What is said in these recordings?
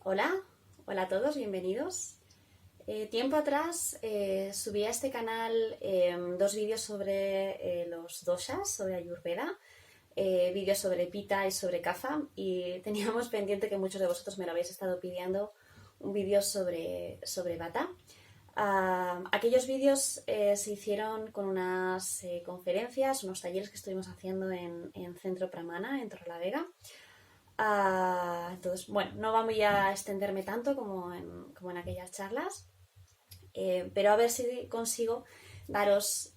Hola, hola a todos, bienvenidos. Tiempo atrás subí a este canal dos vídeos sobre los doshas, sobre Ayurveda, vídeos sobre Pitta y sobre Kapha, y teníamos pendiente que muchos de vosotros me lo habéis estado pidiendo, un vídeo sobre Vata. Aquellos vídeos se hicieron con unas conferencias, unos talleres que estuvimos haciendo en Centro Pramana, en Torrelavega. Entonces, bueno, no voy a extenderme tanto como en aquellas charlas, pero a ver si consigo daros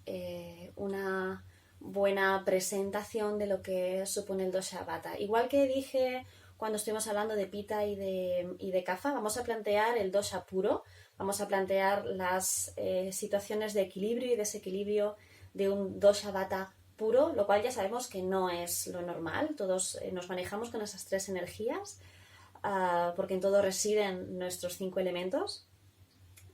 una buena presentación de lo que supone el dosha vata. Igual que dije cuando estuvimos hablando de Pitta y de Kapha, vamos a plantear el dosha puro, vamos a plantear las situaciones de equilibrio y desequilibrio de un dosha vata puro, lo cual ya sabemos que no es lo normal. Todos nos manejamos con esas tres energías, porque en todo residen nuestros 5 elementos,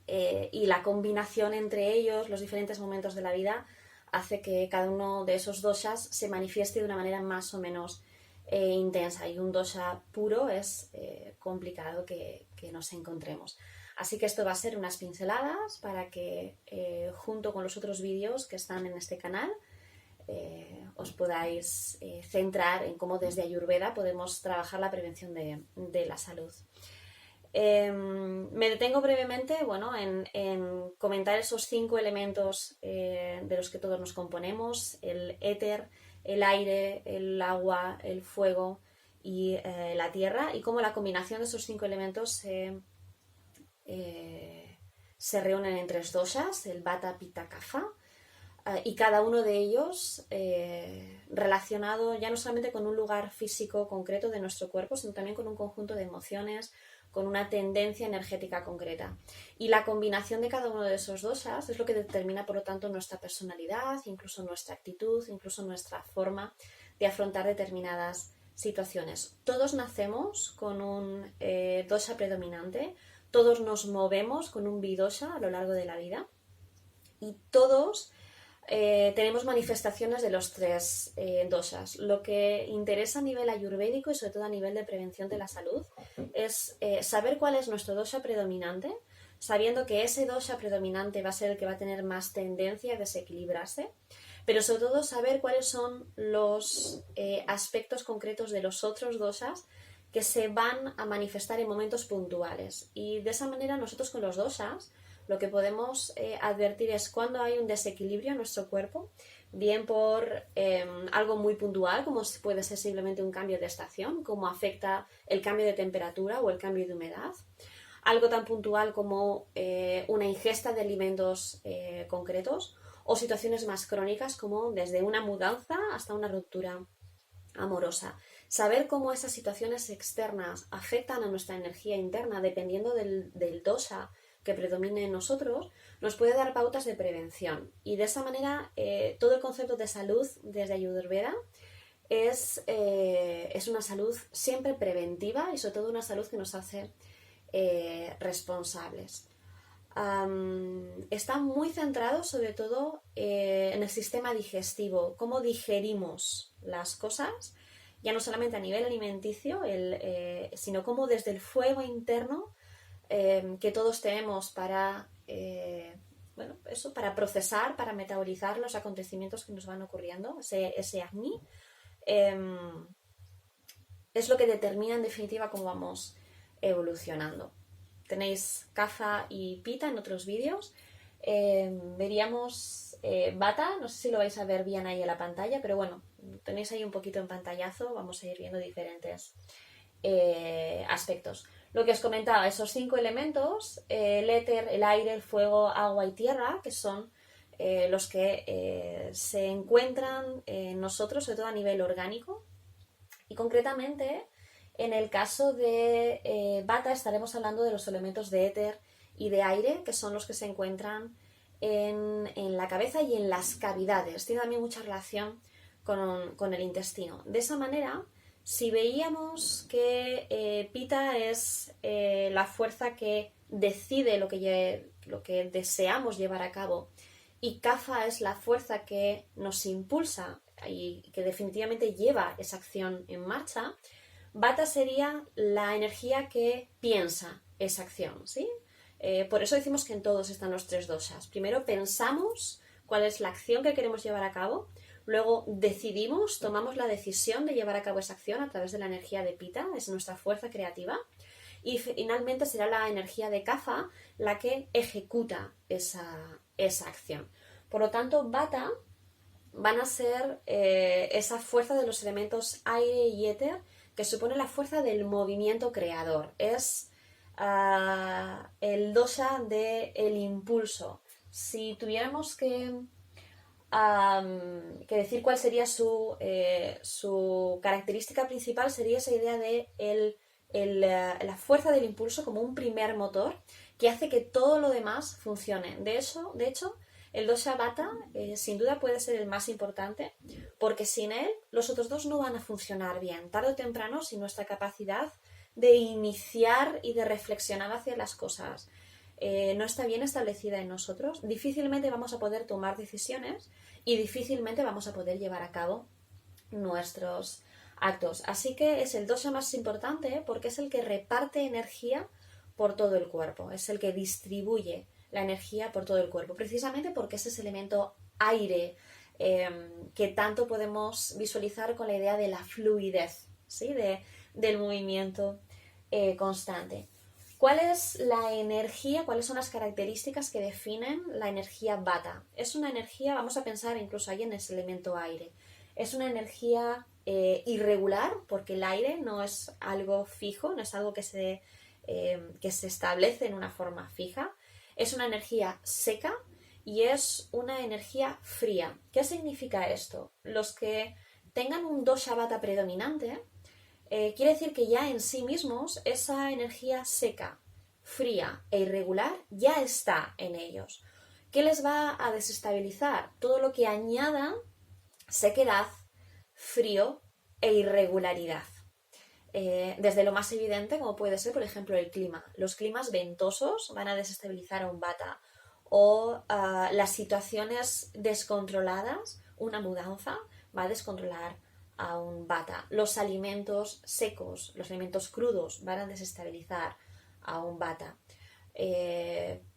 y la combinación entre ellos, los diferentes momentos de la vida, hace que cada uno de esos doshas se manifieste de una manera más o menos intensa, y un dosha puro es complicado que nos encontremos. Así que esto va a ser unas pinceladas para que junto con los otros vídeos que están en este canal os podáis centrar en cómo desde Ayurveda podemos trabajar la prevención de la salud. Me detengo brevemente, bueno, en comentar esos 5 elementos de los que todos nos componemos: el éter, el aire, el agua, el fuego y la tierra, y cómo la combinación de esos 5 elementos se reúnen en 3 doshas, el Vata, Pitta, Kapha, y cada uno de ellos relacionado ya no solamente con un lugar físico concreto de nuestro cuerpo, sino también con un conjunto de emociones, con una tendencia energética concreta. Y la combinación de cada uno de esos doshas es lo que determina, por lo tanto, nuestra personalidad, incluso nuestra actitud, incluso nuestra forma de afrontar determinadas situaciones. Todos nacemos con un dosha predominante, todos nos movemos con un vidosha a lo largo de la vida, y todos tenemos manifestaciones de los 3 doshas. Lo que interesa a nivel ayurvédico y sobre todo a nivel de prevención de la salud es saber cuál es nuestro dosha predominante, sabiendo que ese dosha predominante va a ser el que va a tener más tendencia a desequilibrarse, pero sobre todo saber cuáles son los aspectos concretos de los otros doshas que se van a manifestar en momentos puntuales. Y de esa manera nosotros con los doshas lo que podemos advertir es cuando hay un desequilibrio en nuestro cuerpo, bien por algo muy puntual, como puede ser simplemente un cambio de estación, como afecta el cambio de temperatura o el cambio de humedad, algo tan puntual como una ingesta de alimentos concretos, o situaciones más crónicas como desde una mudanza hasta una ruptura amorosa. Saber cómo esas situaciones externas afectan a nuestra energía interna dependiendo del dosha que predomine en nosotros, nos puede dar pautas de prevención. Y de esa manera todo el concepto de salud desde Ayurveda es una salud siempre preventiva, y sobre todo una salud que nos hace responsables. Está muy centrado sobre todo en el sistema digestivo, cómo digerimos las cosas, ya no solamente a nivel alimenticio, sino cómo desde el fuego interno que todos tenemos para, para procesar, para metabolizar los acontecimientos que nos van ocurriendo, ese Agni, es lo que determina en definitiva cómo vamos evolucionando. Tenéis Kapha y Pitta en otros vídeos. Veríamos Vata, no sé si lo vais a ver bien ahí en la pantalla, pero bueno, tenéis ahí un poquito en pantallazo, vamos a ir viendo diferentes aspectos. Lo que os comentaba, esos 5 elementos, el éter, el aire, el fuego, agua y tierra, que son los que se encuentran en nosotros, sobre todo a nivel orgánico. Y concretamente, en el caso de Vata, estaremos hablando de los elementos de éter y de aire, que son los que se encuentran en la cabeza y en las cavidades. Tiene también mucha relación con el intestino. De esa manera, si veíamos que Pitta es la fuerza que decide lo que deseamos llevar a cabo, y Kapha es la fuerza que nos impulsa y que definitivamente lleva esa acción en marcha, Vata sería la energía que piensa esa acción, ¿sí? Por eso decimos que en todos están los tres doshas. Primero pensamos cuál es la acción que queremos llevar a cabo, luego decidimos, tomamos la decisión de llevar a cabo esa acción a través de la energía de Pita, es nuestra fuerza creativa, y finalmente será la energía de Kapha la que ejecuta esa acción. Por lo tanto, Vata van a ser esa fuerza de los elementos aire y éter que supone la fuerza del movimiento creador. Es el dosha del impulso. Si tuviéramos que decir cuál sería su característica principal, sería esa idea de la fuerza del impulso como un primer motor que hace que todo lo demás funcione. De hecho, el dosha Vata sin duda puede ser el más importante porque sin él los otros dos no van a funcionar bien. Tarde o temprano, sin nuestra capacidad de iniciar y de reflexionar hacia las cosas no está bien establecida en nosotros, difícilmente vamos a poder tomar decisiones y difícilmente vamos a poder llevar a cabo nuestros actos. Así que es el dosha más importante porque es el que reparte energía por todo el cuerpo, es el que distribuye la energía por todo el cuerpo, precisamente porque es ese elemento aire que tanto podemos visualizar con la idea de la fluidez, ¿sí? Del movimiento constante. ¿Cuál es la energía, cuáles son las características que definen la energía Vata? Es una energía, vamos a pensar incluso ahí en ese elemento aire, es una energía irregular porque el aire no es algo fijo, no es algo que se establece en una forma fija, es una energía seca y es una energía fría. ¿Qué significa esto? Los que tengan un dosha Vata predominante, quiere decir que ya en sí mismos esa energía seca, fría e irregular ya está en ellos. ¿Qué les va a desestabilizar? Todo lo que añada sequedad, frío e irregularidad. Desde lo más evidente, como puede ser, por ejemplo, el clima. Los climas ventosos van a desestabilizar a un Vata o las situaciones descontroladas, una mudanza va a descontrolar a un Vata. Los alimentos secos, los alimentos crudos van a desestabilizar a un Vata.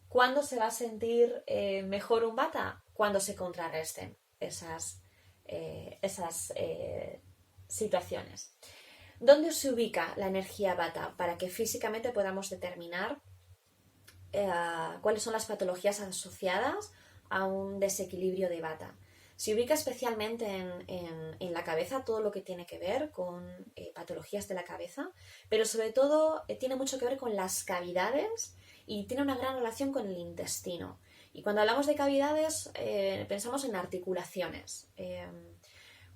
¿Cuándo se va a sentir mejor un Vata? Cuando se contrarresten esas situaciones. ¿Dónde se ubica la energía Vata? Para que físicamente podamos determinar cuáles son las patologías asociadas a un desequilibrio de Vata. Se ubica especialmente en la cabeza, todo lo que tiene que ver con patologías de la cabeza, pero sobre todo tiene mucho que ver con las cavidades y tiene una gran relación con el intestino. Y cuando hablamos de cavidades, pensamos en articulaciones.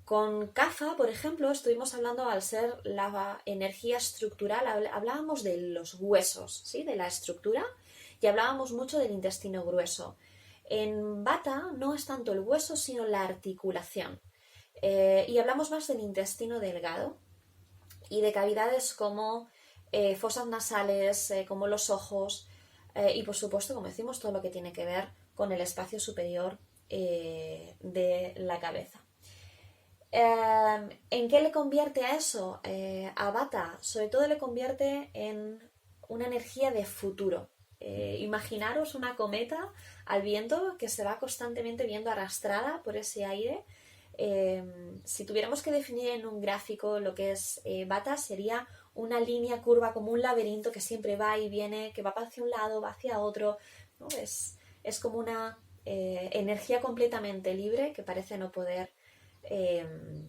Con Kapha, por ejemplo, estuvimos hablando, al ser la energía estructural, hablábamos de los huesos, ¿sí? De la estructura, y hablábamos mucho del intestino grueso. En Vata no es tanto el hueso, sino la articulación. Y hablamos más del intestino delgado y de cavidades como fosas nasales, como los ojos, y por supuesto, como decimos, todo lo que tiene que ver con el espacio superior de la cabeza. ¿En qué le convierte a eso? A Vata, sobre todo le convierte en una energía de futuro. Imaginaros una cometa al viento que se va constantemente viendo arrastrada por ese aire. Si tuviéramos que definir en un gráfico lo que es Vata, sería una línea curva como un laberinto que siempre va y viene, que va hacia un lado, va hacia otro, ¿no? Es como una energía completamente libre que parece no poder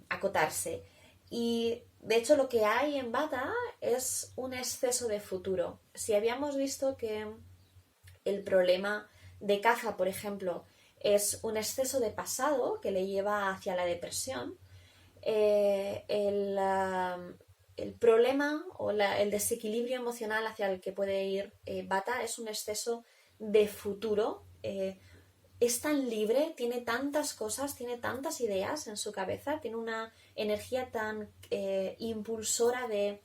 acotarse. Y de hecho lo que hay en Vata es un exceso de futuro. Si habíamos visto que el problema de Kapha, por ejemplo, es un exceso de pasado que le lleva hacia la depresión, el problema o el desequilibrio emocional hacia el que puede ir Vata es un exceso de futuro. Es tan libre, tiene tantas cosas, tiene tantas ideas en su cabeza, tiene una energía tan impulsora de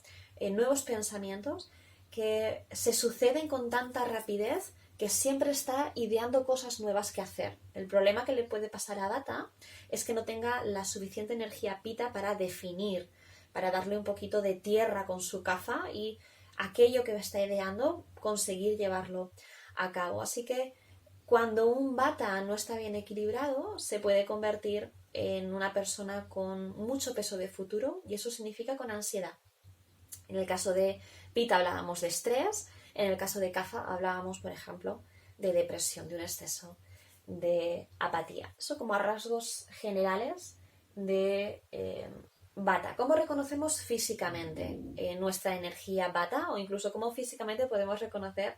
nuevos pensamientos que se suceden con tanta rapidez que siempre está ideando cosas nuevas que hacer. El problema que le puede pasar a Vata es que no tenga la suficiente energía Pita para definir para darle un poquito de tierra con su kafa y aquello que está ideando conseguir llevarlo a cabo. Así que cuando un vata no está bien equilibrado, se puede convertir en una persona con mucho peso de futuro y eso significa con ansiedad. En el caso de Pitta hablábamos de estrés, en el caso de Kapha hablábamos, por ejemplo, de depresión, de un exceso de apatía. Eso como a rasgos generales de Vata. ¿Cómo reconocemos físicamente nuestra energía Vata o incluso cómo físicamente podemos reconocer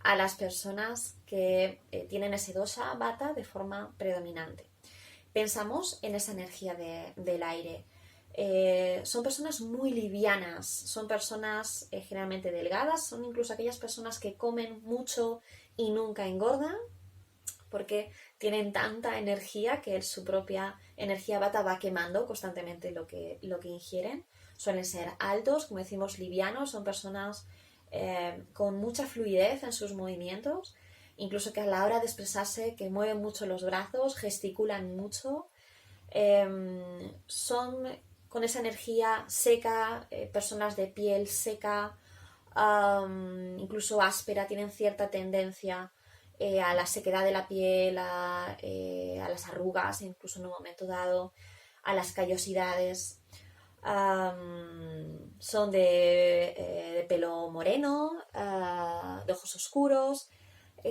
a las personas que tienen ese dosha Vata de forma predominante? Pensamos en esa energía del aire. Son personas muy livianas, son personas generalmente delgadas, son incluso aquellas personas que comen mucho y nunca engordan, porque tienen tanta energía que su propia energía vata va quemando constantemente lo que ingieren. Suelen ser altos, como decimos, livianos, son personas con mucha fluidez en sus movimientos, incluso que a la hora de expresarse, que mueven mucho los brazos, gesticulan mucho, son con esa energía seca, personas de piel seca, incluso áspera, tienen cierta tendencia a la sequedad de la piel, a las arrugas, incluso en un momento dado, a las callosidades. Son de pelo moreno, de ojos oscuros.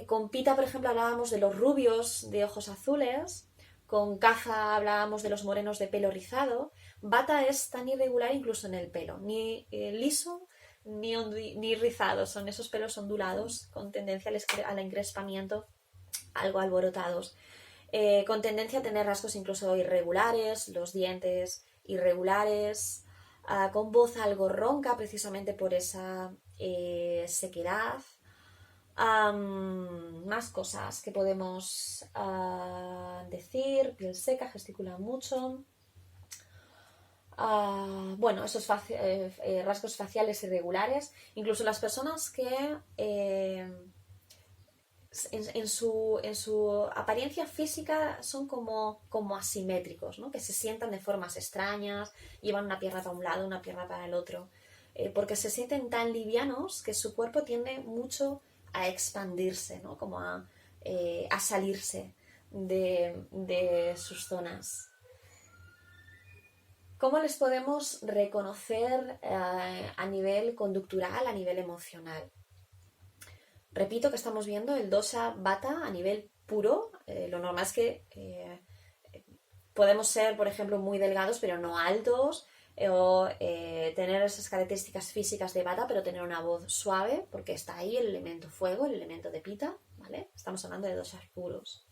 Con Pitta, por ejemplo, hablábamos de los rubios de ojos azules. Con Kapha hablábamos de los morenos de pelo rizado. Vata es tan irregular incluso en el pelo, ni liso ni rizado. Son esos pelos ondulados con tendencia al encrespamiento, algo alborotados. Con tendencia a tener rasgos incluso irregulares, los dientes irregulares, con voz algo ronca precisamente por esa sequedad. Más cosas que podemos decir: piel seca, gesticula mucho. Bueno, esos rasgos faciales irregulares. Incluso las personas que en su apariencia física son como asimétricos, ¿no? Que se sientan de formas extrañas, llevan una pierna para un lado, una pierna para el otro, porque se sienten tan livianos que su cuerpo tiende mucho a expandirse, ¿no? Como a salirse de sus zonas. ¿Cómo les podemos reconocer a nivel conductural, a nivel emocional? Repito que estamos viendo el dosha vata a nivel puro. Lo normal es que podemos ser, por ejemplo, muy delgados pero no altos, o tener esas características físicas de vata pero tener una voz suave, porque está ahí el elemento fuego, el elemento de pita, ¿vale? Estamos hablando de doshas puros.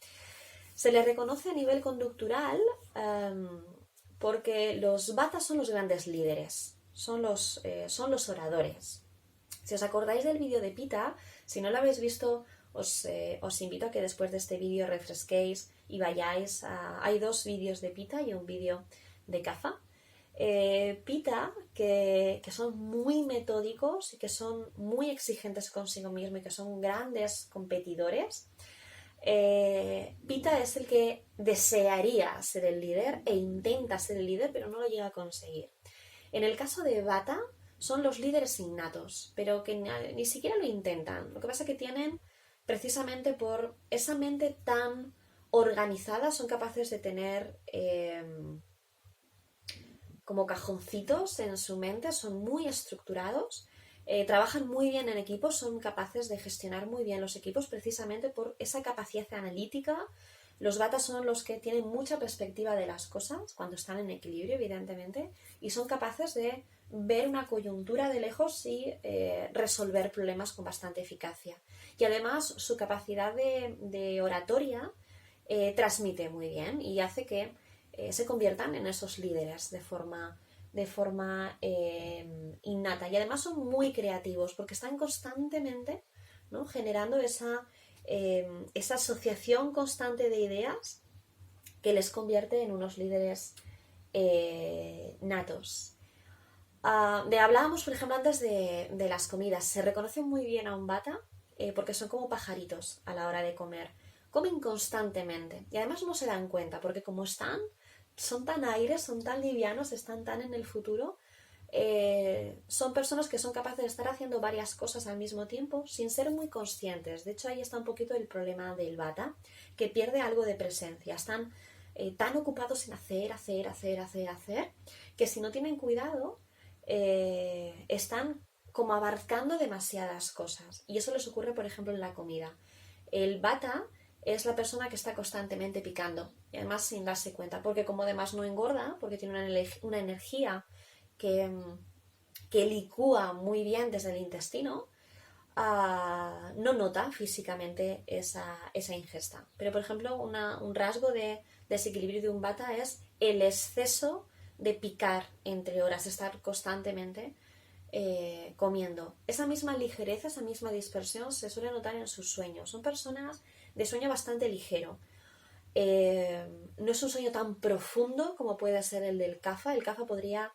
Se les reconoce a nivel conductural porque los vatas son los grandes líderes, son los oradores. Si os acordáis del vídeo de Pitta, si no lo habéis visto, os invito a que después de este vídeo refresquéis y vayáis Hay dos vídeos de Pitta y un vídeo de Kapha. Pitta, que son muy metódicos y que son muy exigentes consigo mismo y que son grandes competidores. Pitta es el que desearía ser el líder e intenta ser el líder, pero no lo llega a conseguir. En el caso de Vata, son los líderes innatos, pero que ni siquiera lo intentan. Lo que pasa es que tienen, precisamente por esa mente tan organizada, son capaces de tener como cajoncitos en su mente, son muy estructurados, trabajan muy bien en equipos, son capaces de gestionar muy bien los equipos precisamente por esa capacidad analítica. Los vatas son los que tienen mucha perspectiva de las cosas cuando están en equilibrio, evidentemente, y son capaces de ver una coyuntura de lejos y resolver problemas con bastante eficacia. Y además su capacidad de oratoria transmite muy bien y hace que se conviertan en esos líderes de forma innata. Y además son muy creativos porque están constantemente, ¿no?, generando esa asociación constante de ideas que les convierte en unos líderes natos. Hablábamos, por ejemplo, antes de las comidas. Se reconoce muy bien a un vata porque son como pajaritos a la hora de comer. Comen constantemente y además no se dan cuenta porque como son tan aires, son tan livianos, están tan en el futuro, son personas que son capaces de estar haciendo varias cosas al mismo tiempo sin ser muy conscientes. De hecho, ahí está un poquito el problema del Vata, que pierde algo de presencia. Están tan ocupados en hacer, que si no tienen cuidado, están como abarcando demasiadas cosas. Y eso les ocurre, por ejemplo, en la comida. El Vata es la persona que está constantemente picando, y además sin darse cuenta, porque como además no engorda, porque tiene una energía que, que licúa muy bien desde el intestino, no nota físicamente esa ingesta. Pero, por ejemplo, un rasgo de desequilibrio de un Vata es el exceso de picar entre horas, estar constantemente comiendo. Esa misma ligereza, esa misma dispersión se suele notar en sus sueños. Son personas de sueño bastante ligero. No es un sueño tan profundo como puede ser el del Kapha. El Kapha podría,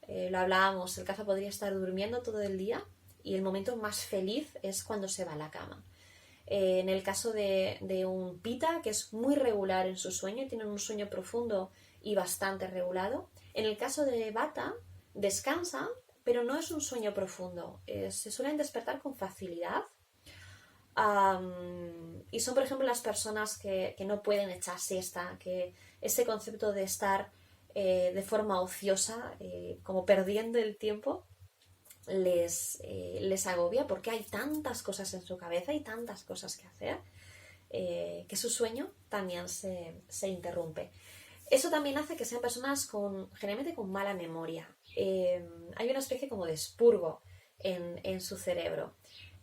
lo hablábamos, el Kapha podría estar durmiendo todo el día y el momento más feliz es cuando se va a la cama. En el caso de un Pitta, que es muy regular en su sueño y tienen un sueño profundo y bastante regulado. En el caso de Vata, descansa, pero no es un sueño profundo. Se suelen despertar con facilidad. Y son, por ejemplo, las personas que no pueden echar siesta, que ese concepto de estar de forma ociosa, como perdiendo el tiempo, les agobia porque hay tantas cosas en su cabeza y tantas cosas que hacer, que su sueño también se interrumpe. Eso también hace que sean personas generalmente con mala memoria. Hay una especie como de expurgo en su cerebro.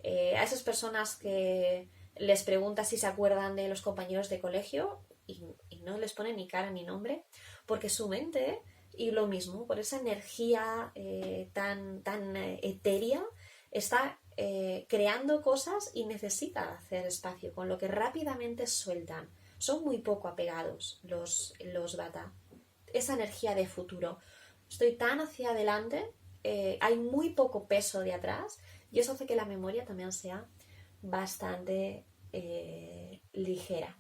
A esas personas que les preguntas si se acuerdan de los compañeros de colegio y no les ponen ni cara ni nombre, porque su mente, y lo mismo, por esa energía tan etérea, está creando cosas y necesita hacer espacio, con lo que rápidamente sueltan. Son muy poco apegados los Vata. Esa energía de futuro. Estoy tan hacia adelante, hay muy poco peso de atrás y eso hace que la memoria también sea bastante ligera.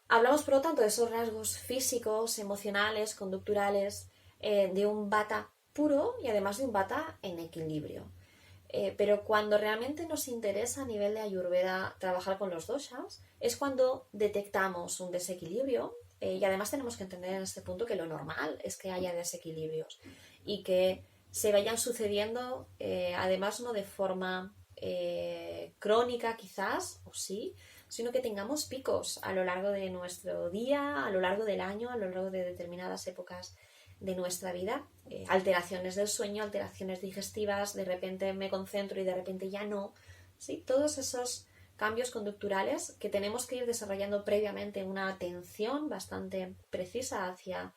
Hablamos, por lo tanto, de esos rasgos físicos, emocionales, conducturales, de un Vata puro y además de un Vata en equilibrio. Pero cuando realmente nos interesa a nivel de Ayurveda trabajar con los doshas es cuando detectamos un desequilibrio, y además tenemos que entender en este punto que lo normal es que haya desequilibrios y que se vayan sucediendo, además no de forma crónica quizás, o sí, sino que tengamos picos a lo largo de nuestro día, a lo largo del año, a lo largo de determinadas épocas de nuestra vida, alteraciones del sueño, alteraciones digestivas, de repente me concentro y de repente ya no, ¿sí? Todos esos cambios conducturales que tenemos que ir desarrollando previamente una atención bastante precisa hacia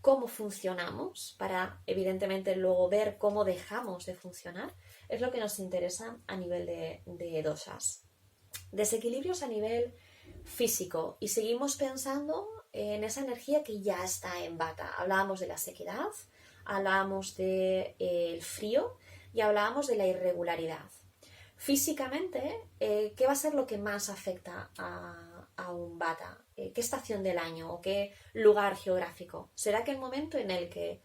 cómo funcionamos para evidentemente luego ver cómo dejamos de funcionar, es lo que nos interesa a nivel de doshas. Desequilibrios a nivel físico y seguimos pensando en esa energía que ya está en Vata. Hablábamos de la sequedad, hablábamos del frío y hablábamos de la irregularidad. Físicamente, ¿qué va a ser lo que más afecta a un Vata? ¿Qué estación del año o qué lugar geográfico? ¿Será que el momento en el que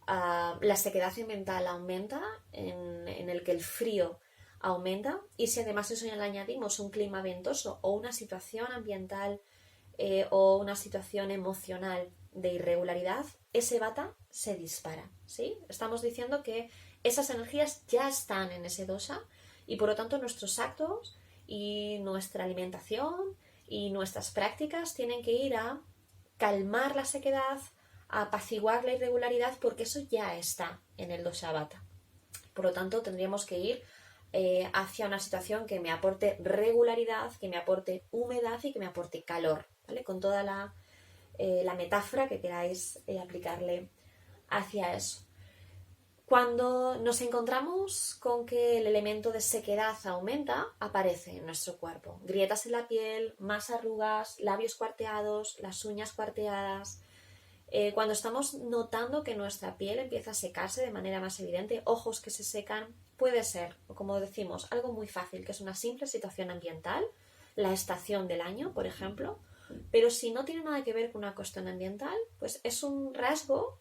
la sequedad ambiental aumenta, en el que el frío aumenta, y si además eso ya le añadimos un clima ventoso o una situación ambiental o una situación emocional de irregularidad, ese Vata se dispara, ¿sí? Estamos diciendo que esas energías ya están en ese dosha y por lo tanto nuestros actos y nuestra alimentación y nuestras prácticas tienen que ir a calmar la sequedad, a apaciguar la irregularidad, porque eso ya está en el dosha Vata. Por lo tanto, tendríamos que ir hacia una situación que me aporte regularidad, que me aporte humedad y que me aporte calor, ¿vale? Con toda la metáfora que queráis aplicarle hacia eso. Cuando nos encontramos con que el elemento de sequedad aumenta, aparece en nuestro cuerpo. Grietas en la piel, más arrugas, labios cuarteados, las uñas cuarteadas. Cuando estamos notando que nuestra piel empieza a secarse de manera más evidente, ojos que se secan, puede ser, como decimos, algo muy fácil, que es una simple situación ambiental, la estación del año, por ejemplo, pero si no tiene nada que ver con una cuestión ambiental, pues es un rasgo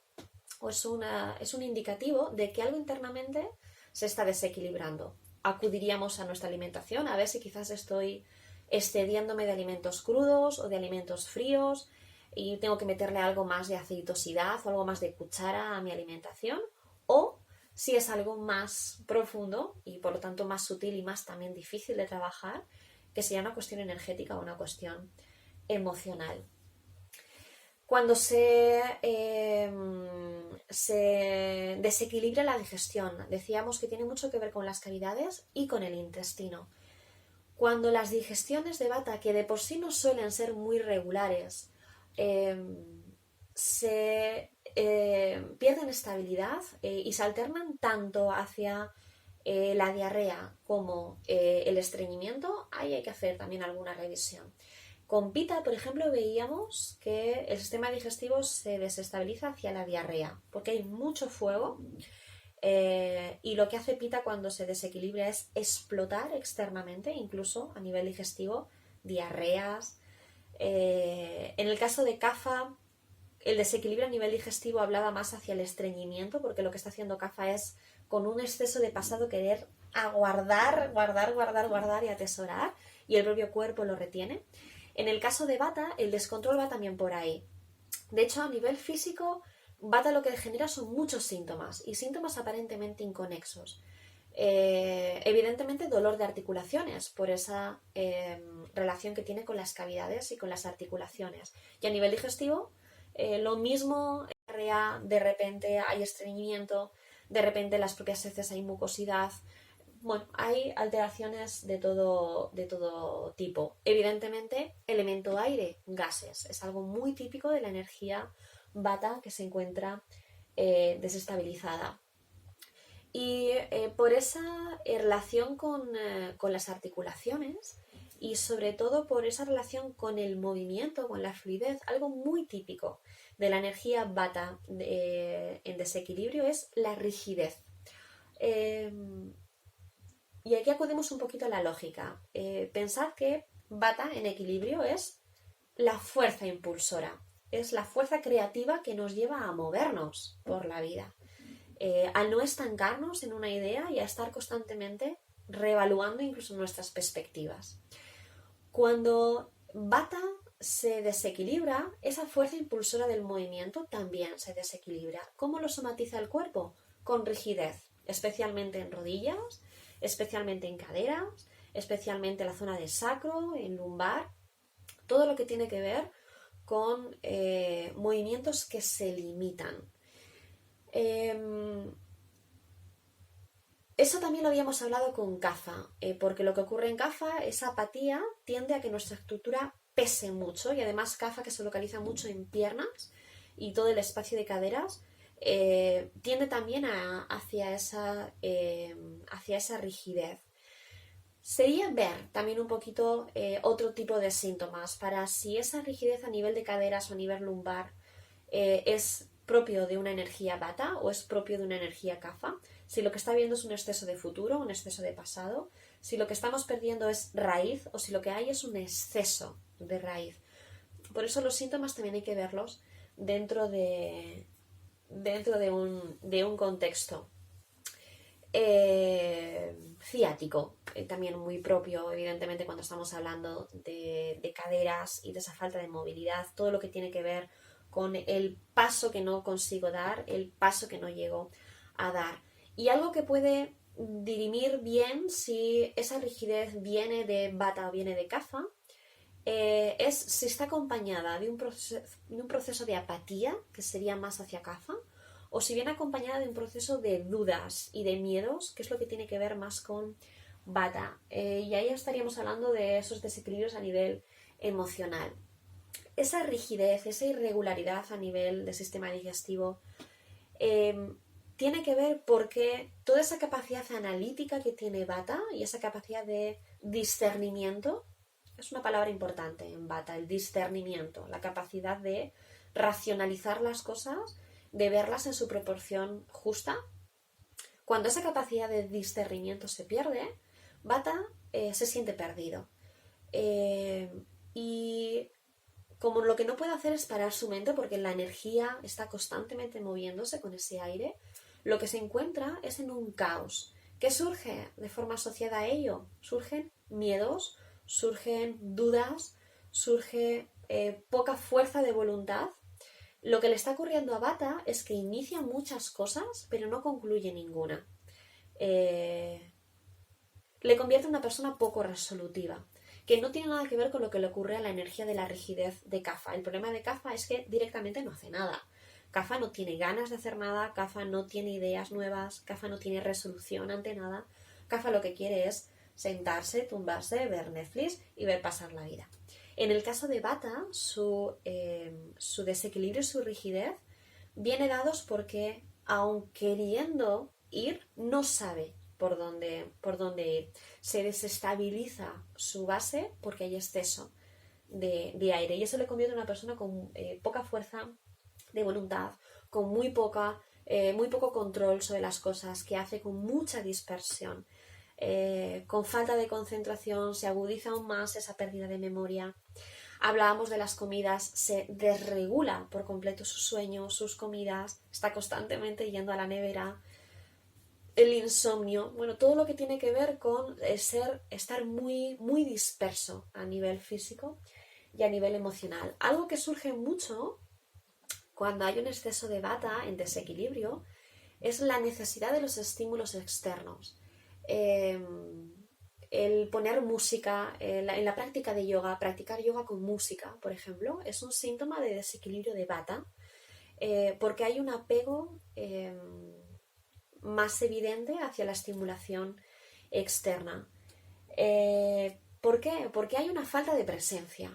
o es un indicativo de que algo internamente se está desequilibrando. Acudiríamos a nuestra alimentación a ver si quizás estoy excediéndome de alimentos crudos o de alimentos fríos y tengo que meterle algo más de aceitosidad o algo más de cuchara a mi alimentación, o si es algo más profundo y por lo tanto más sutil y más también difícil de trabajar, que sería una cuestión energética o una cuestión emocional. Cuando se desequilibra la digestión, decíamos que tiene mucho que ver con las cavidades y con el intestino. Cuando las digestiones de Vata, que de por sí no suelen ser muy regulares, pierden estabilidad y se alternan tanto hacia la diarrea como el estreñimiento, ahí hay que hacer también alguna revisión. Con Pita, por ejemplo, veíamos que el sistema digestivo se desestabiliza hacia la diarrea, porque hay mucho fuego y lo que hace Pita cuando se desequilibra es explotar externamente, incluso a nivel digestivo, diarreas. En el caso de Kapha, el desequilibrio a nivel digestivo hablaba más hacia el estreñimiento, porque lo que está haciendo Kapha es, con un exceso de pasado, querer aguardar, guardar y atesorar, y el propio cuerpo lo retiene. En el caso de Vata, el descontrol va también por ahí. De hecho, a nivel físico, Vata lo que genera son muchos síntomas, y síntomas aparentemente inconexos. Evidentemente dolor de articulaciones por esa relación que tiene con las cavidades y con las articulaciones. Y a nivel digestivo, lo mismo, de repente hay estreñimiento, de repente en las propias heces hay mucosidad. Bueno, hay alteraciones de todo tipo. Evidentemente, elemento aire, gases, es algo muy típico de la energía Vata que se encuentra desestabilizada. Y por esa relación con las articulaciones y sobre todo por esa relación con el movimiento, con la fluidez, algo muy típico de la energía Vata en desequilibrio es la rigidez. Eh, y aquí acudimos un poquito a la lógica. Pensad que Vata en equilibrio es la fuerza impulsora, es la fuerza creativa que nos lleva a movernos por la vida. Al no estancarnos en una idea y a estar constantemente reevaluando incluso nuestras perspectivas. Cuando Vata se desequilibra, esa fuerza impulsora del movimiento también se desequilibra. ¿Cómo lo somatiza el cuerpo? Con rigidez, especialmente en rodillas, especialmente en caderas, especialmente en la zona de sacro, en lumbar, todo lo que tiene que ver con movimientos que se limitan. Eso también lo habíamos hablado con Kapha, porque lo que ocurre en Kapha, esa apatía tiende a que nuestra estructura pese mucho, y además Kapha, que se localiza mucho en piernas y todo el espacio de caderas, tiende también hacia esa rigidez. Sería ver también un poquito otro tipo de síntomas para si esa rigidez a nivel de caderas o a nivel lumbar es propio de una energía Vata o es propio de una energía Kapha, si lo que está viendo es un exceso de futuro, un exceso de pasado, si lo que estamos perdiendo es raíz o si lo que hay es un exceso de raíz. Por eso los síntomas también hay que verlos dentro de un contexto ciático, también muy propio, evidentemente, cuando estamos hablando de caderas y de esa falta de movilidad, todo lo que tiene que ver con el paso que no consigo dar, el paso que no llego a dar. Y algo que puede dirimir bien si esa rigidez viene de Vata o viene de Kapha, es si está acompañada de un proceso de apatía, que sería más hacia Kapha, o si viene acompañada de un proceso de dudas y de miedos, que es lo que tiene que ver más con Vata. Y ahí estaríamos hablando de esos desequilibrios a nivel emocional. Esa rigidez, esa irregularidad a nivel del sistema digestivo tiene que ver porque toda esa capacidad analítica que tiene Vata y esa capacidad de discernimiento, es una palabra importante en Vata, el discernimiento, la capacidad de racionalizar las cosas, de verlas en su proporción justa. Cuando esa capacidad de discernimiento se pierde, Vata se siente perdido. Y como lo que no puede hacer es parar su mente porque la energía está constantemente moviéndose con ese aire, lo que se encuentra es en un caos. ¿Qué surge de forma asociada a ello? Surgen miedos, surgen dudas, surge poca fuerza de voluntad. Lo que le está ocurriendo a Bata es que inicia muchas cosas, pero no concluye ninguna. Le convierte en una persona poco resolutiva, que no tiene nada que ver con lo que le ocurre a la energía de la rigidez de Kapha. El problema de Kapha es que directamente no hace nada. Kapha no tiene ganas de hacer nada, Kapha no tiene ideas nuevas, Kapha no tiene resolución ante nada. Kapha lo que quiere es sentarse, tumbarse, ver Netflix y ver pasar la vida. En el caso de Bata, su desequilibrio y su rigidez viene dados porque, aun queriendo ir, no sabe por dónde ir. Se desestabiliza su base porque hay exceso de aire y eso le convierte en una persona con poca fuerza de voluntad, con muy poco control sobre las cosas, que hace con mucha dispersión, con falta de concentración, se agudiza aún más esa pérdida de memoria. Hablábamos de las comidas, se desregula por completo su sueño, sus comidas, está constantemente yendo a la nevera, el insomnio, bueno, todo lo que tiene que ver con estar muy, muy disperso a nivel físico y a nivel emocional. Algo que surge mucho cuando hay un exceso de Bata en desequilibrio es la necesidad de los estímulos externos. El poner música, en la práctica de yoga, practicar yoga con música, por ejemplo, es un síntoma de desequilibrio de Bata, porque hay un apego más evidente hacia la estimulación externa. ¿Por qué? Porque hay una falta de presencia,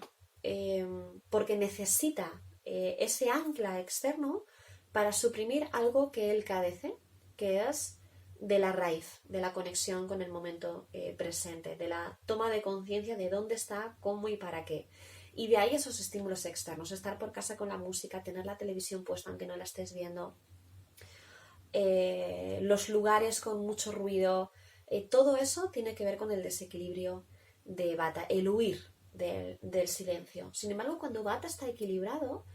porque necesita ese ancla externo para suprimir algo que él carece, que es de la raíz, de la conexión con el momento presente, de la toma de conciencia de dónde está, cómo y para qué. Y de ahí esos estímulos externos, estar por casa con la música, tener la televisión puesta aunque no la estés viendo, los lugares con mucho ruido, todo eso tiene que ver con el desequilibrio de Bata, el huir del silencio. Sin embargo, cuando Bata está equilibrado,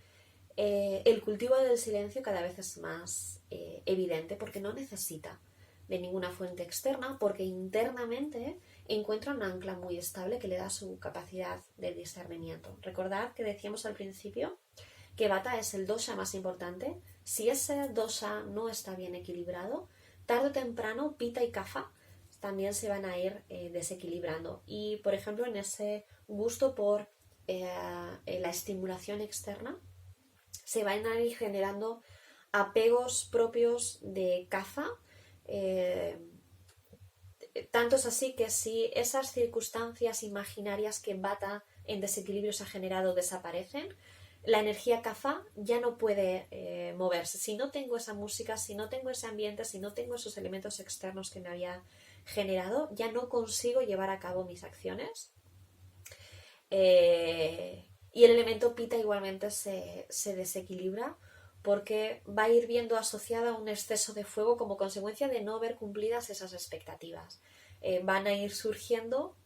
el cultivo del silencio cada vez es más evidente porque no necesita de ninguna fuente externa, porque internamente encuentra un ancla muy estable que le da su capacidad de discernimiento. Recordad que decíamos al principio que Vata es el dosha más importante. Si ese dosha no está bien equilibrado, tarde o temprano Pitta y Kapha también se van a ir desequilibrando. Y, por ejemplo, en ese gusto por la estimulación externa, se van a ir generando apegos propios de Kapha. Tanto es así que si esas circunstancias imaginarias que Vata en desequilibrio se ha generado desaparecen, la energía Kapha ya no puede moverse. Si no tengo esa música, si no tengo ese ambiente, si no tengo esos elementos externos que me había generado, ya no consigo llevar a cabo mis acciones. Y el elemento Pitta igualmente se desequilibra porque va a ir viendo asociada un exceso de fuego como consecuencia de no ver cumplidas esas expectativas. Van a ir surgiendo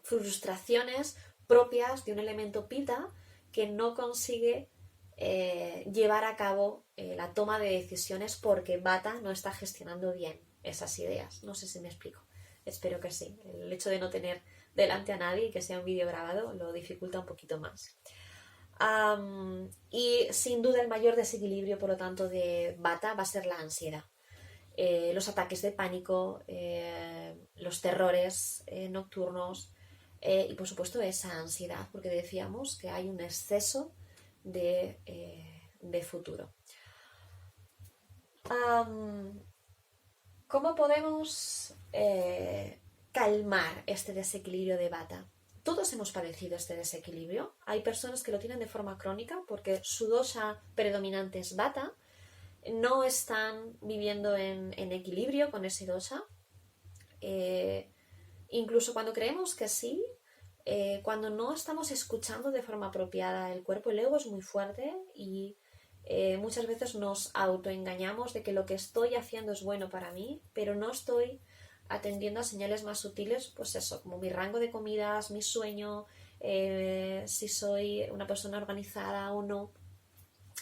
frustraciones propias de un elemento Pitta que no consigue llevar a cabo la toma de decisiones porque Vata no está gestionando bien esas ideas. No sé si me explico. Espero que sí. El hecho de no tener delante a nadie y que sea un vídeo grabado lo dificulta un poquito más. Y sin duda el mayor desequilibrio, por lo tanto, de Vata va a ser la ansiedad. Los ataques de pánico, los terrores nocturnos y por supuesto esa ansiedad, porque decíamos que hay un exceso de futuro. ¿Cómo podemos calmar este desequilibrio de Vata? Todos hemos padecido este desequilibrio. Hay personas que lo tienen de forma crónica porque su dosha predominante es Vata, no están viviendo en equilibrio con ese dosha. Incluso cuando creemos que sí, cuando no estamos escuchando de forma apropiada el cuerpo, el ego es muy fuerte y muchas veces nos autoengañamos de que lo que estoy haciendo es bueno para mí, pero no estoy atendiendo a señales más sutiles, pues eso, como mi rango de comidas, mi sueño, si soy una persona organizada o no.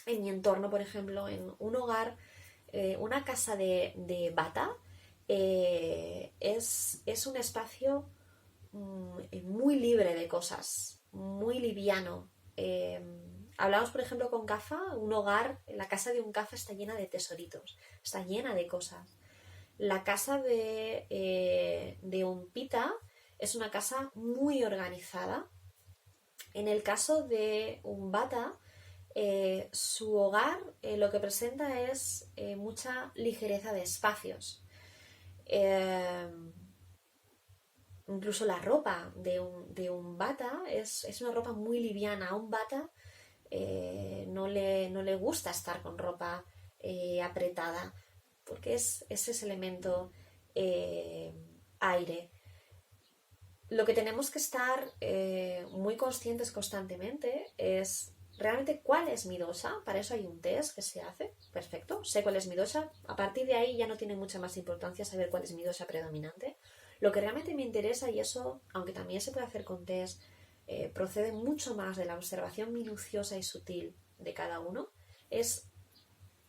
En mi entorno, por ejemplo, en un hogar, una casa bata es un espacio muy libre de cosas, muy liviano. Hablamos, por ejemplo, con Cafa, un hogar, la casa de un Cafa está llena de tesoritos, está llena de cosas. La casa de un Pita es una casa muy organizada. En el caso de un Bata, su hogar lo que presenta es mucha ligereza de espacios. Eh, Incluso la ropa de un bata es una ropa muy liviana. A un bata no le gusta estar con ropa apretada porque es ese elemento aire. Lo que tenemos que estar muy conscientes constantemente es realmente cuál es mi dosha. Para eso hay un test que se hace. Perfecto, sé cuál es mi dosha. A partir de ahí ya no tiene mucha más importancia saber cuál es mi dosha predominante. Lo que realmente me interesa, y eso, aunque también se puede hacer con test, procede mucho más de la observación minuciosa y sutil de cada uno, es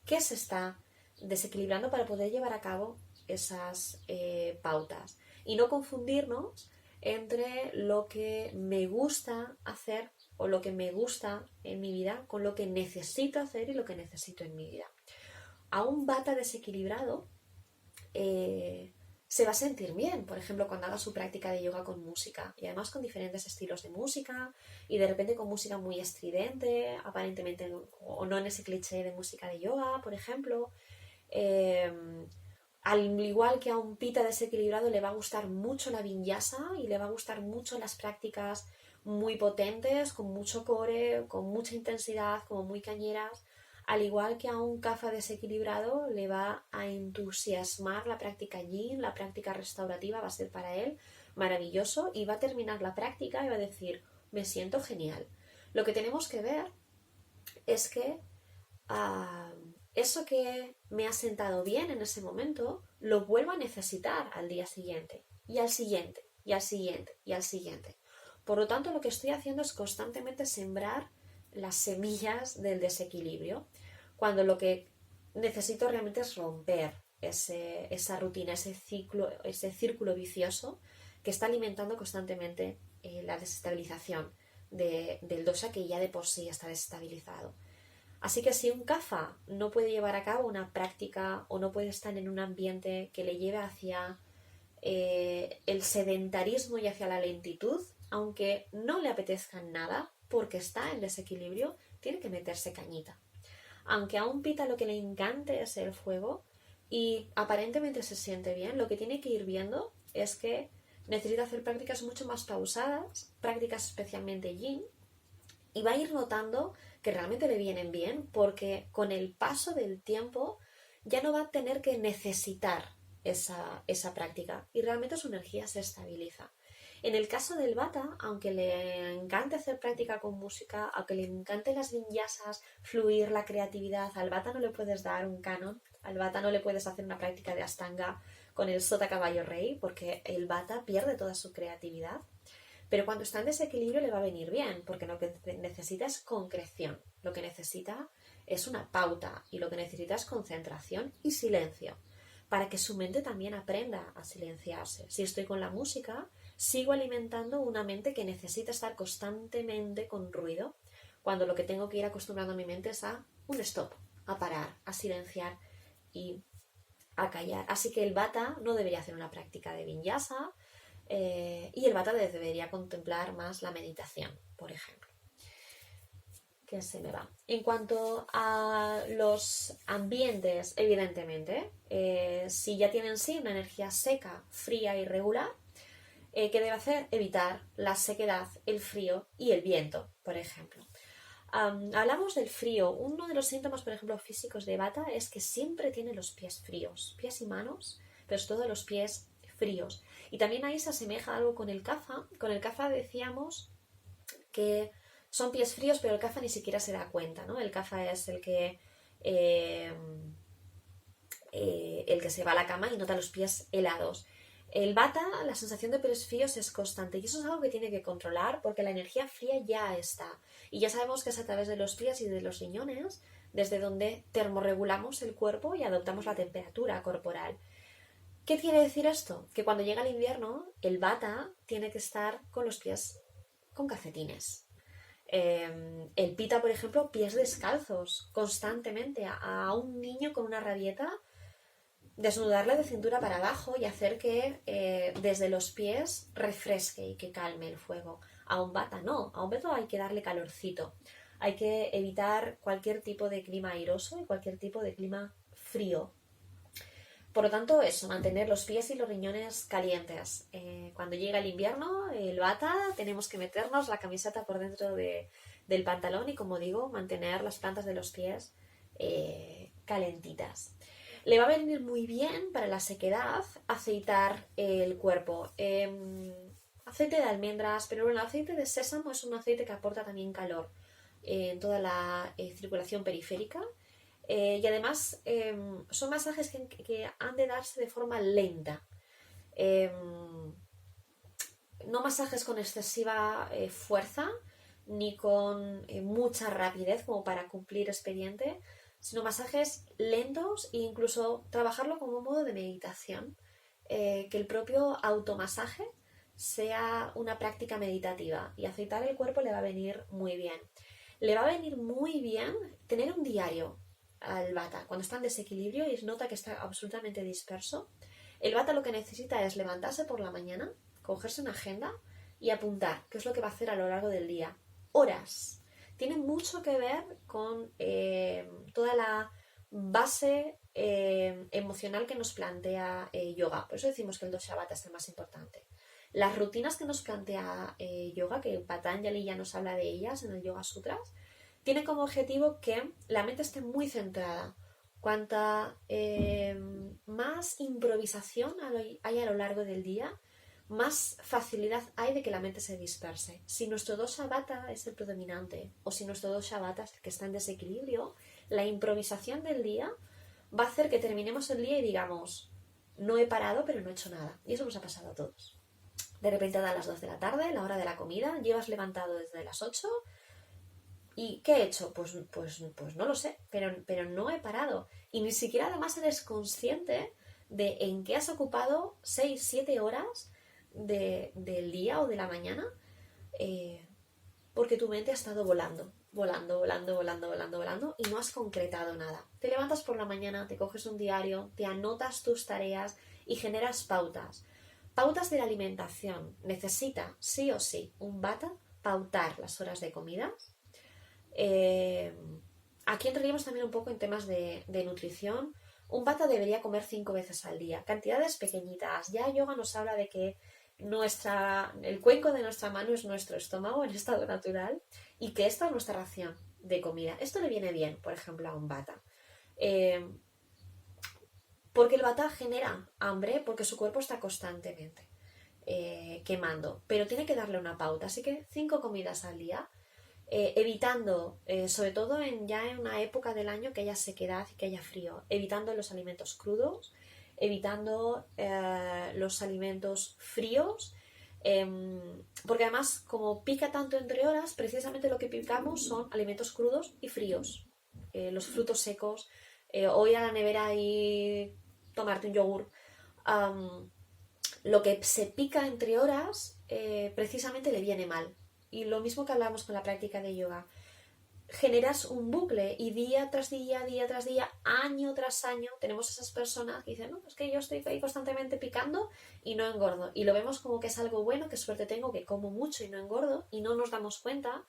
qué se está desequilibrando para poder llevar a cabo esas pautas. Y no confundirnos entre lo que me gusta hacer o lo que me gusta en mi vida con lo que necesito hacer y lo que necesito en mi vida. A un bata desequilibrado se va a sentir bien, por ejemplo, cuando haga su práctica de yoga con música, y además con diferentes estilos de música, y de repente con música muy estridente, aparentemente, o no en ese cliché de música de yoga, por ejemplo. Eh, Al igual que a un pita desequilibrado le va a gustar mucho la vinyasa y le va a gustar mucho las prácticas muy potentes, con mucho core, con mucha intensidad, como muy cañeras. Al igual que a un kapha desequilibrado le va a entusiasmar la práctica yin, la práctica restaurativa va a ser para él maravilloso y va a terminar la práctica y va a decir, me siento genial. Lo que tenemos que ver es que eso que me ha sentado bien en ese momento, lo vuelvo a necesitar al día siguiente, y al siguiente, y al siguiente, y al siguiente. Por lo tanto, lo que estoy haciendo es constantemente sembrar las semillas del desequilibrio, cuando lo que necesito realmente es romper esa rutina, ese círculo vicioso que está alimentando constantemente la desestabilización del dosha que ya de por sí está desestabilizado. Así que si un kapha no puede llevar a cabo una práctica o no puede estar en un ambiente que le lleve hacia el sedentarismo y hacia la lentitud, aunque no le apetezca nada porque está en desequilibrio, tiene que meterse cañita. Aunque a un pita lo que le encante es el fuego y aparentemente se siente bien, lo que tiene que ir viendo es que necesita hacer prácticas mucho más pausadas, prácticas especialmente yin, y va a ir notando que realmente le vienen bien porque con el paso del tiempo ya no va a tener que necesitar esa práctica y realmente su energía se estabiliza. En el caso del bata, aunque le encante hacer práctica con música, aunque le encante las vinyasas, fluir la creatividad, al bata no le puedes dar un canon, al bata no le puedes hacer una práctica de Ashtanga con el sota caballo rey porque el bata pierde toda su creatividad. Pero cuando está en desequilibrio le va a venir bien, porque lo que necesita es concreción, lo que necesita es una pauta y lo que necesita es concentración y silencio, para que su mente también aprenda a silenciarse. Si estoy con la música, sigo alimentando una mente que necesita estar constantemente con ruido, cuando lo que tengo que ir acostumbrando a mi mente es a un stop, a parar, a silenciar y a callar. Así que el bata no debería hacer una práctica de vinyasa, y el bata debería contemplar más la meditación, por ejemplo. Que se me va. En cuanto a los ambientes, evidentemente, si ya tienen sí una energía seca, fría y regular, ¿qué debe hacer? Evitar la sequedad, el frío y el viento, por ejemplo. Hablamos del frío. Uno de los síntomas, por ejemplo, físicos de bata es que siempre tiene los pies fríos, pies y manos, pero sobre todo los pies fríos. Y también ahí se asemeja algo con el kapha. Con el kapha decíamos que son pies fríos, pero el kapha ni siquiera se da cuenta, ¿no? El kapha es el que se va a la cama y nota los pies helados. El Vata, la sensación de pies fríos es constante y eso es algo que tiene que controlar porque la energía fría ya está. Y ya sabemos que es a través de los pies y de los riñones desde donde termorregulamos el cuerpo y adoptamos la temperatura corporal. ¿Qué quiere decir esto? Que cuando llega el invierno, el Vata tiene que estar con los pies con calcetines. El Pita, por ejemplo, pies descalzos constantemente. A un niño con una rabieta desnudarle de cintura para abajo y hacer que desde los pies refresque y que calme el fuego. A un Vata no, a un Vata hay que darle calorcito. Hay que evitar cualquier tipo de clima airoso y cualquier tipo de clima frío. Por lo tanto, eso, mantener los pies y los riñones calientes. Cuando llega el invierno, el Vata, tenemos que meternos la camiseta por dentro del pantalón y, como digo, mantener las plantas de los pies calentitas. Le va a venir muy bien para la sequedad aceitar el cuerpo. Aceite de almendras, pero el aceite de sésamo es un aceite que aporta también calor en toda la circulación periférica. Y además son masajes que han de darse de forma lenta. No masajes con excesiva fuerza ni con mucha rapidez como para cumplir expediente, sino masajes lentos e incluso trabajarlo como un modo de meditación, que el propio automasaje sea una práctica meditativa y aceitar el cuerpo le va a venir muy bien. Le va a venir muy bien tener un diario al Vata cuando está en desequilibrio y nota que está absolutamente disperso. El Vata lo que necesita es levantarse por la mañana, cogerse una agenda y apuntar qué es lo que va a hacer a lo largo del día. Horas. Tiene mucho que ver con toda la base emocional que nos plantea yoga. Por eso decimos que el dosha Vata es el más importante. Las rutinas que nos plantea yoga, que Patanjali ya nos habla de ellas en el Yoga Sutras, tienen como objetivo que la mente esté muy centrada. Cuanta más improvisación hay a lo largo del día, más facilidad hay de que la mente se disperse. Si nuestro dosha Vata es el predominante o si nuestro dosha Vata es el que está en desequilibrio, la improvisación del día va a hacer que terminemos el día y digamos, no he parado pero no he hecho nada. Y eso nos ha pasado a todos. De repente da las 2 de la tarde, la hora de la comida, llevas levantado desde las 8 y ¿qué he hecho? Pues no lo sé, pero no he parado. Y ni siquiera además eres consciente de en qué has ocupado 6, 7 horas del día o de la mañana, porque tu mente ha estado volando, volando, volando, volando, volando, volando y no has concretado nada. Te levantas por la mañana, te coges un diario, te anotas tus tareas y generas pautas. Pautas de la alimentación. Necesita, sí o sí, un Vata pautar las horas de comida. Aquí entraríamos también un poco en temas de nutrición. Un Vata debería comer 5 veces al día, cantidades pequeñitas. Ya yoga nos habla de que el cuenco de nuestra mano es nuestro estómago en estado natural y que esta es nuestra ración de comida. Esto le viene bien, por ejemplo, a un Vata. Porque el Vata genera hambre porque su cuerpo está constantemente quemando, pero tiene que darle una pauta. Así que 5 comidas al día, evitando, sobre todo ya en una época del año que haya sequedad y que haya frío, evitando los alimentos crudos, evitando los alimentos fríos, porque además como pica tanto entre horas, precisamente lo que picamos son alimentos crudos y fríos, los frutos secos, o ir a la nevera y tomarte un yogur. Lo que se pica entre horas precisamente le viene mal. Y lo mismo que hablamos con la práctica de yoga. Generas un bucle y día tras día, año tras año, tenemos esas personas que dicen, no, es que yo estoy ahí constantemente picando y no engordo. Y lo vemos como que es algo bueno, que suerte tengo, que como mucho y no engordo, y no nos damos cuenta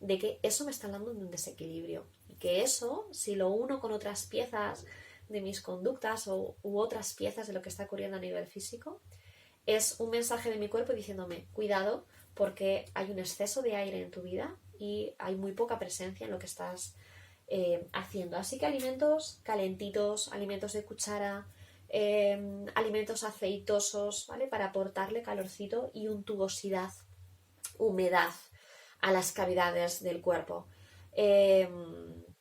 de que eso me está dando un desequilibrio. Y que eso, si lo uno con otras piezas de mis conductas u otras piezas de lo que está ocurriendo a nivel físico, es un mensaje de mi cuerpo diciéndome, cuidado, porque hay un exceso de aire en tu vida y hay muy poca presencia en lo que estás haciendo. Así que alimentos calentitos, alimentos de cuchara, alimentos aceitosos, ¿vale? Para aportarle calorcito y untuosidad, humedad a las cavidades del cuerpo.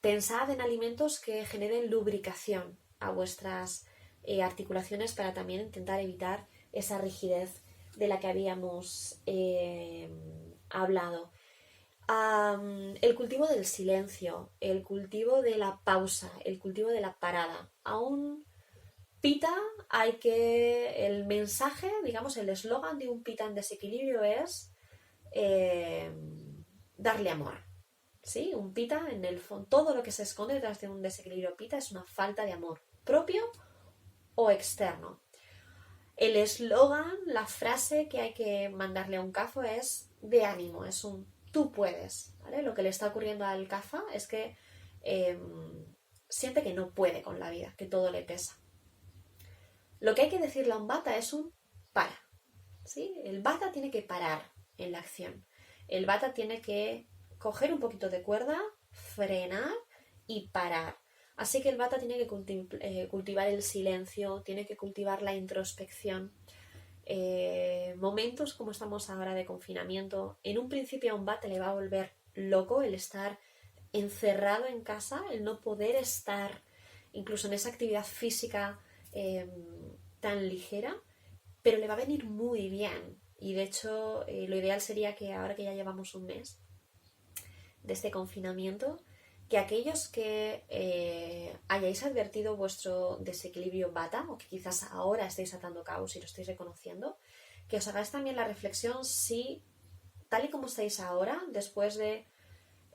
Pensad en alimentos que generen lubricación a vuestras articulaciones para también intentar evitar esa rigidez de la que habíamos hablado. El cultivo del silencio, el cultivo de la pausa, el cultivo de la parada. Aún pita, el mensaje, digamos, el eslogan de un pita en desequilibrio es darle amor. ¿Sí? Un pita, en el fondo, todo lo que se esconde detrás de un desequilibrio pita es una falta de amor propio o externo. El eslogan, la frase que hay que mandarle a un CAFO es de ánimo, es un tú puedes, ¿vale? Lo que le está ocurriendo al CAFA es que siente que no puede con la vida, que todo le pesa. Lo que hay que decirle a un bata es un para, ¿sí? El bata tiene que parar en la acción. El bata tiene que coger un poquito de cuerda, frenar y parar. Así que el bata tiene que cultivar el silencio, tiene que cultivar la introspección. Momentos como estamos ahora de confinamiento, en un principio a un bata le va a volver loco el estar encerrado en casa, el no poder estar incluso en esa actividad física tan ligera, pero le va a venir muy bien. Y de hecho, lo ideal sería que ahora que ya llevamos un mes de este confinamiento, que aquellos que hayáis advertido vuestro desequilibrio bata, o que quizás ahora estéis atando cabos y lo estéis reconociendo, que os hagáis también la reflexión si, tal y como estáis ahora, después de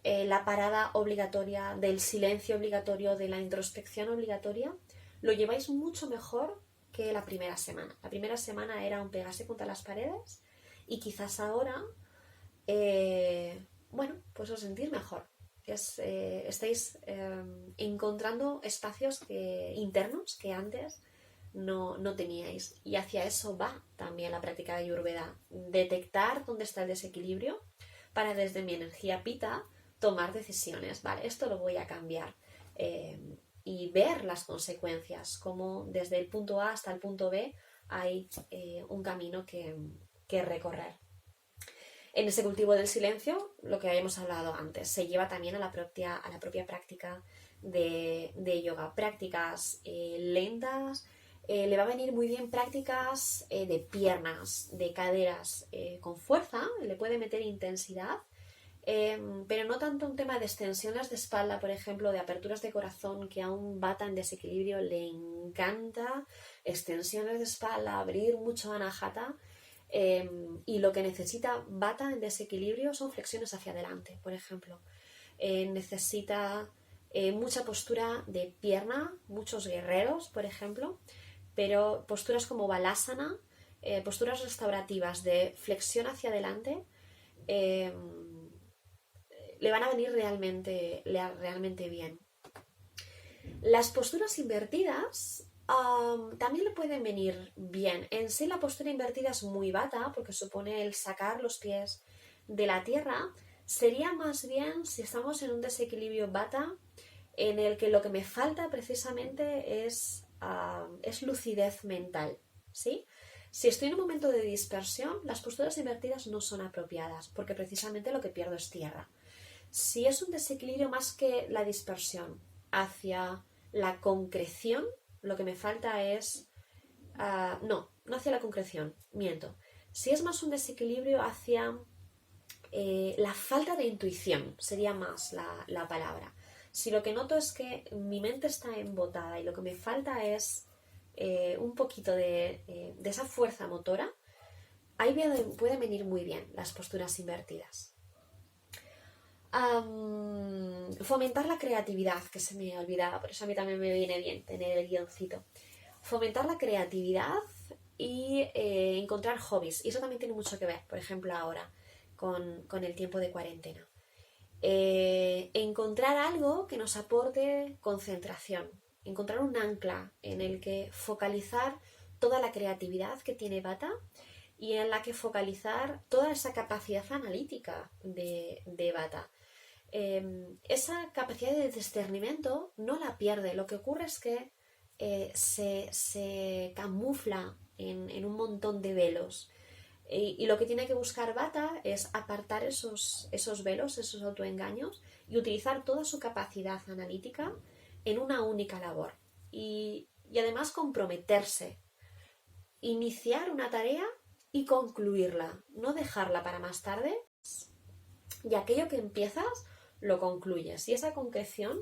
la parada obligatoria, del silencio obligatorio, de la introspección obligatoria, lo lleváis mucho mejor que la primera semana. La primera semana era un pegarse contra las paredes y quizás ahora, pues os sentís mejor. Estáis encontrando espacios internos que antes no teníais. Y hacia eso va también la práctica de Ayurveda. Detectar dónde está el desequilibrio para desde mi energía pita tomar decisiones. Vale, esto lo voy a cambiar. Y ver las consecuencias, como desde el punto A hasta el punto B hay un camino que recorrer. En ese cultivo del silencio, lo que habíamos hablado antes, se lleva también a la propia práctica de yoga. Prácticas lentas, le va a venir muy bien prácticas de piernas, de caderas, con fuerza, le puede meter intensidad, pero no tanto un tema de extensiones de espalda, por ejemplo, de aperturas de corazón, que a un bata en desequilibrio le encanta, extensiones de espalda, abrir mucho anahata. Y lo que necesita bata en desequilibrio son flexiones hacia adelante, por ejemplo. Necesita mucha postura de pierna, muchos guerreros, por ejemplo, pero posturas como balasana, posturas restaurativas de flexión hacia adelante, le van a venir realmente bien. Las posturas invertidas también le pueden venir bien. En sí la postura invertida es muy bata porque supone el sacar los pies de la tierra. Sería más bien si estamos en un desequilibrio bata en el que lo que me falta precisamente es lucidez mental, ¿sí? Si estoy en un momento de dispersión, las posturas invertidas no son apropiadas porque precisamente lo que pierdo es tierra. Si es un desequilibrio más que la dispersión hacia la concreción, lo que me falta es... no hacia la concreción, miento. Si es más un desequilibrio hacia la falta de intuición, sería más la palabra. Si lo que noto es que mi mente está embotada y lo que me falta es un poquito de esa fuerza motora, ahí pueden venir muy bien las posturas invertidas. Fomentar la creatividad, que se me olvidaba, por eso a mí también me viene bien tener el guioncito. Fomentar la creatividad y encontrar hobbies. Y eso también tiene mucho que ver, por ejemplo, ahora con el tiempo de cuarentena. Encontrar algo que nos aporte concentración. Encontrar un ancla en el que focalizar toda la creatividad que tiene Bata y en la que focalizar toda esa capacidad analítica de Bata. Esa capacidad de discernimiento no la pierde. Lo que ocurre es que se camufla en un montón de velos. Y lo que tiene que buscar Bata es apartar esos velos, esos autoengaños y utilizar toda su capacidad analítica en una única labor. Y además comprometerse iniciar una tarea y concluirla, no dejarla para más tarde. Y aquello que empiezas, lo concluyes. Y esa concreción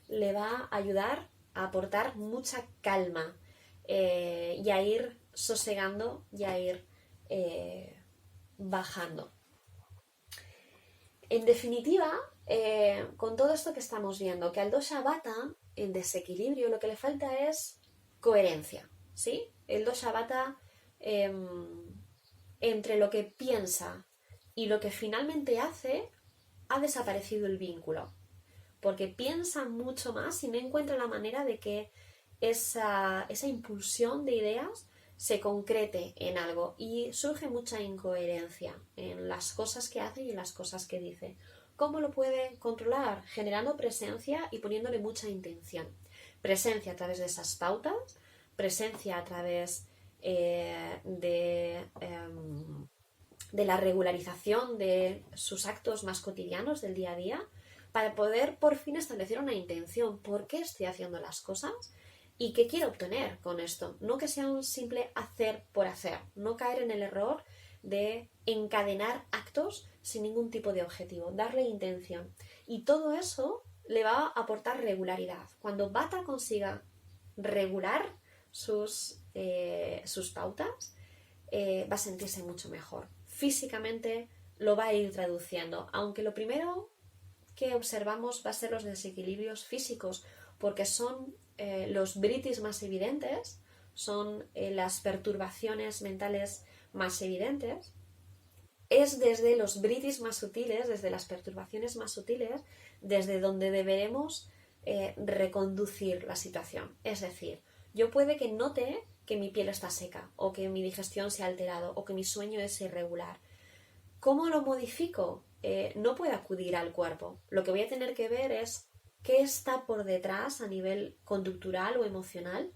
le va a ayudar a aportar mucha calma y a ir sosegando y a ir bajando. En definitiva, con todo esto que estamos viendo, que al dosha vata, en desequilibrio, lo que le falta es coherencia, ¿sí? El dosha vata, entre lo que piensa y lo que finalmente hace, ha desaparecido el vínculo. Porque piensa mucho más y no encuentra la manera de que esa impulsión de ideas se concrete en algo y surge mucha incoherencia en las cosas que hace y en las cosas que dice. ¿Cómo lo puede controlar? Generando presencia y poniéndole mucha intención. Presencia a través de esas pautas, presencia a través de la regularización de sus actos más cotidianos del día a día, para poder por fin establecer una intención. ¿Por qué estoy haciendo las cosas? ¿Y qué quiero obtener con esto? No que sea un simple hacer por hacer, no caer en el error de encadenar actos sin ningún tipo de objetivo, darle intención. Y todo eso le va a aportar regularidad. Cuando Vata consiga regular sus pautas, va a sentirse mucho mejor. Físicamente lo va a ir traduciendo, aunque lo primero que observamos va a ser los desequilibrios físicos, porque son los britis más evidentes, son las perturbaciones mentales más evidentes. Es desde los britis más sutiles, desde las perturbaciones más sutiles, desde donde deberemos reconducir la situación. Es decir, yo puede que note que mi piel está seca, o que mi digestión se ha alterado, o que mi sueño es irregular. ¿Cómo lo modifico? No puedo acudir al cuerpo. Lo que voy a tener que ver es qué está por detrás a nivel conductural o emocional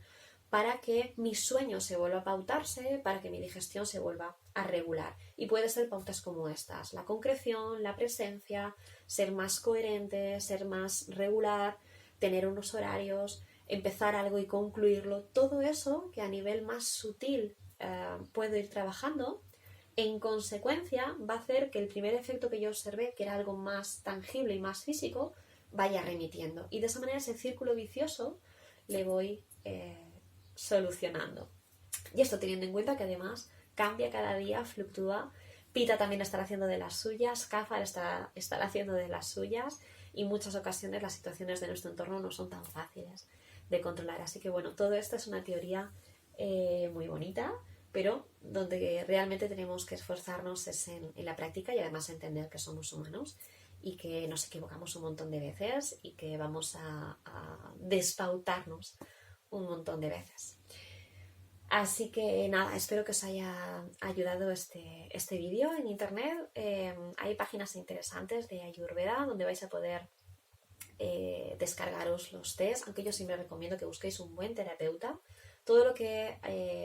para que mi sueño se vuelva a pautarse, para que mi digestión se vuelva a regular. Y puede ser pautas como estas: la concreción, la presencia, ser más coherente, ser más regular, tener unos horarios, empezar algo y concluirlo. Todo eso que a nivel más sutil puedo ir trabajando, en consecuencia va a hacer que el primer efecto que yo observé, que era algo más tangible y más físico, vaya remitiendo. Y de esa manera ese círculo vicioso le voy solucionando. Y esto teniendo en cuenta que además cambia cada día, fluctúa. Pita también estará haciendo de las suyas, Kapha estará haciendo de las suyas, y en muchas ocasiones las situaciones de nuestro entorno no son tan fáciles de controlar. Así que bueno, todo esto es una teoría muy bonita, pero donde realmente tenemos que esforzarnos es en la práctica, y además entender que somos humanos y que nos equivocamos un montón de veces y que vamos a despautarnos un montón de veces. Así que nada, espero que os haya ayudado este vídeo. En internet hay páginas interesantes de Ayurveda donde vais a poder descargaros los test, aunque yo siempre recomiendo que busquéis un buen terapeuta. Todo lo que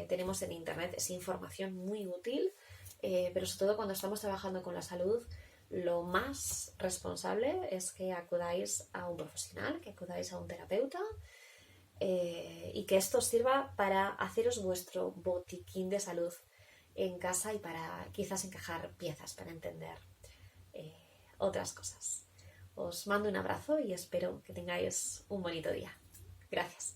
tenemos en internet es información muy útil, pero sobre todo cuando estamos trabajando con la salud, lo más responsable es que acudáis a un profesional, que acudáis a un terapeuta, y que esto os sirva para haceros vuestro botiquín de salud en casa y para quizás encajar piezas para entender otras cosas. Os mando un abrazo y espero que tengáis un bonito día. Gracias.